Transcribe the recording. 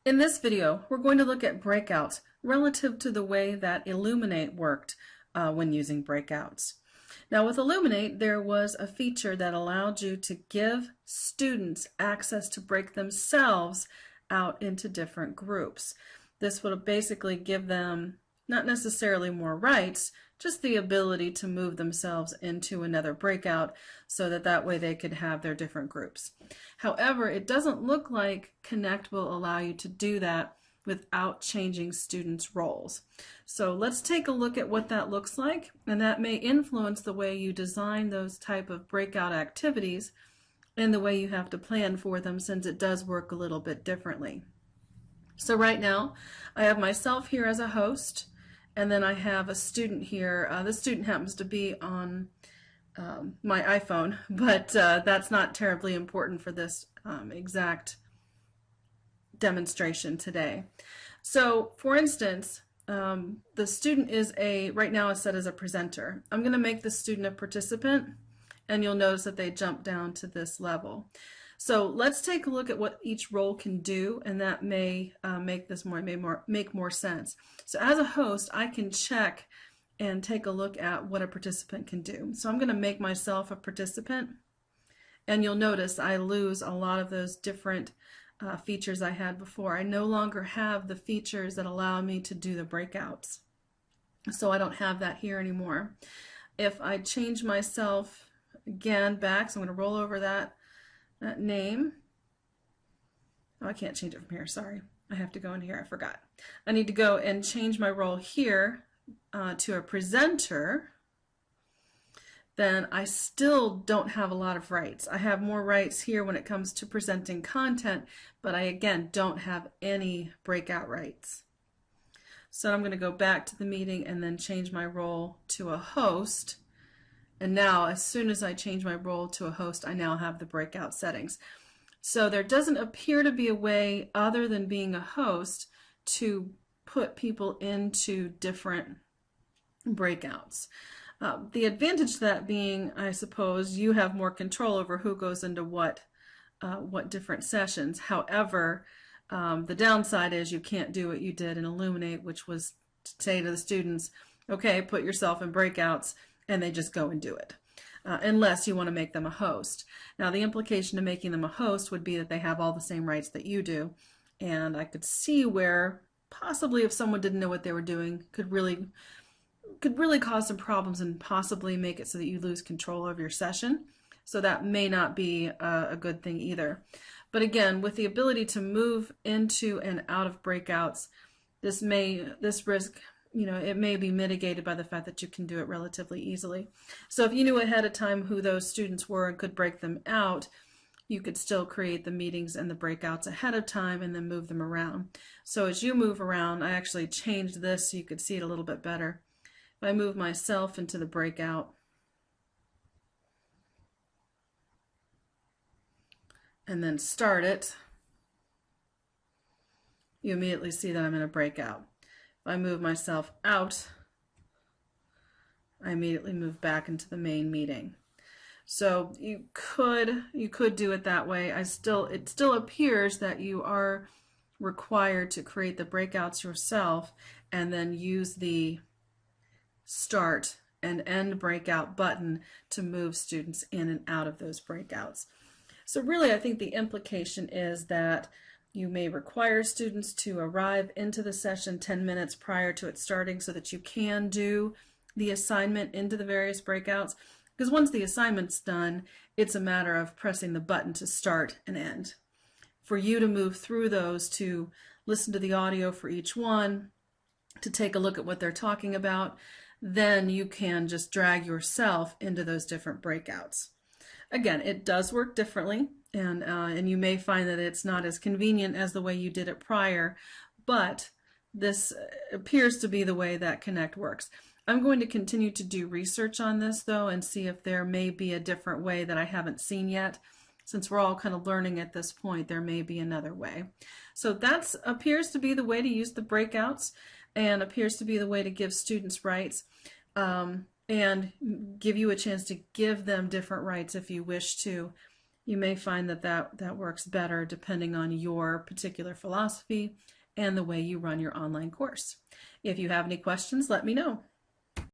In this video, we're going to look at breakouts relative to the way that Elluminate worked when using breakouts. Now with Elluminate, there was a feature that allowed you to give students access to break themselves out into different groups. This would basically give them not necessarily more rights, just the ability to move themselves into another breakout so that way they could have their different groups. However, it doesn't look like Connect will allow you to do that without changing students' roles. So let's take a look at what that looks like, and that may influence the way you design those type of breakout activities and the way you have to plan for them, since it does work a little bit differently. So right now, I have myself here as a host, and then I have a student here. The student happens to be on my iPhone, but that's not terribly important for this exact demonstration today. So for instance, the student is right now is set as a presenter. I'm going to make the student a participant, and you'll notice that they jump down to this level. So let's take a look at what each role can do, and that may make more sense. So as a host, I can check and take a look at what a participant can do. So I'm going to make myself a participant, and you'll notice I lose a lot of those different features I had before. I no longer have the features that allow me to do the breakouts. So I don't have that here anymore. If I change myself again back, so I'm going to roll over that name. Oh, I can't change it from here, sorry. I have to go in here, I forgot. I need to go and change my role here to a presenter. Then I still don't have a lot of rights. I have more rights here when it comes to presenting content, but I again don't have any breakout rights. So I'm going to go back to the meeting and then change my role to a host. And now, as soon as I change my role to a host, I now have the breakout settings. So there doesn't appear to be a way other than being a host to put people into different breakouts. The advantage to that being, I suppose, you have more control over who goes into what different sessions. However, the downside is you can't do what you did in Elluminate, which was to say to the students, okay, put yourself in breakouts, and they just go and do it, unless you want to make them a host. Now, the implication of making them a host would be that they have all the same rights that you do, and I could see where possibly if someone didn't know what they were doing, could really cause some problems and possibly make it so that you lose control of your session. So that may not be a good thing either. But again, with the ability to move into and out of breakouts, this risk, it may be mitigated by the fact that you can do it relatively easily. So if you knew ahead of time who those students were and could break them out, you could still create the meetings and the breakouts ahead of time and then move them around. So as you move around, I actually changed this so you could see it a little bit better. If I move myself into the breakout and then start it, you immediately see that I'm in a breakout. If I move myself out, I immediately move back into the main meeting. So you could do it that way. It still appears that you are required to create the breakouts yourself and then use the start and end breakout button to move students in and out of those breakouts. So really, I think the implication is that you may require students to arrive into the session 10 minutes prior to it starting so that you can do the assignment into the various breakouts. Because once the assignment's done, it's a matter of pressing the button to start and end. For you to move through those, to listen to the audio for each one, to take a look at what they're talking about, then you can just drag yourself into those different breakouts. Again, it does work differently, and you may find that it's not as convenient as the way you did it prior, but this appears to be the way that Connect works. I'm going to continue to do research on this though and see if there may be a different way that I haven't seen yet. Since we're all kind of learning at this point, there may be another way. So that appears to be the way to use the breakouts and appears to be the way to give students rights. And give you a chance to give them different rights if you wish to. You may find that that works better depending on your particular philosophy and the way you run your online course. If you have any questions, let me know.